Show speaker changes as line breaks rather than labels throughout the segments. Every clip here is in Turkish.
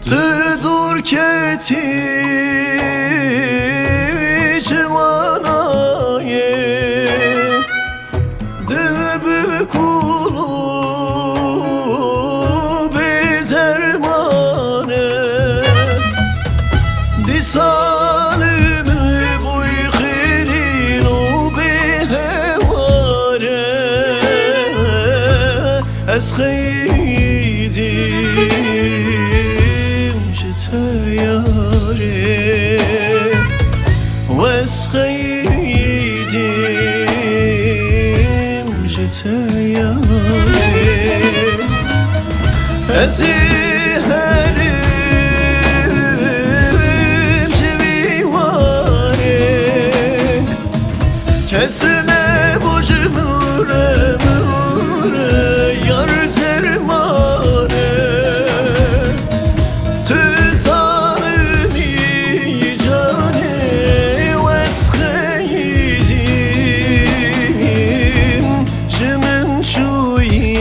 تدور كتي جماناye Dil bükulu bezermane Disalimi bu ikhirin o behevare Eskheydim jitayare Eskheydim jitayare Eziherim jivivare Kesme bujmure mure yar zermane Tu zalimi cane veskheydim Jimin şuyi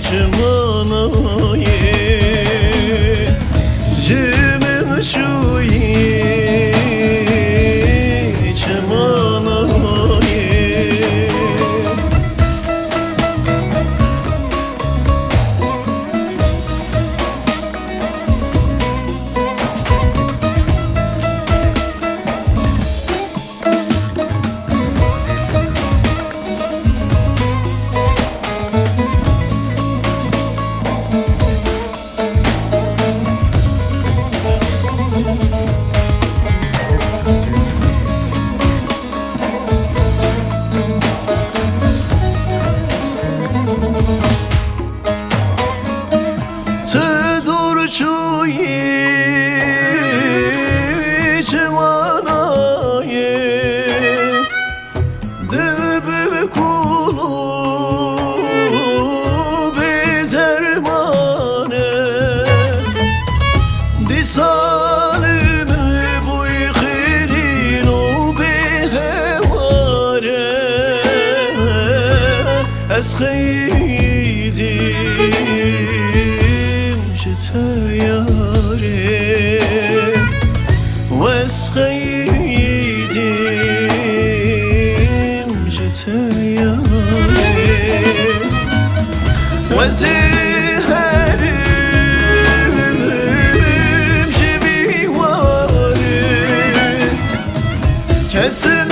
cemanaye Jimin şuyi cemanaye Tdur çuyi cemanaye Dil bükulu bezermane Disalimi bu ikhirin o behevare Eskheydim jitayare Veskheydim jitayare Veziherim jivivare Kesme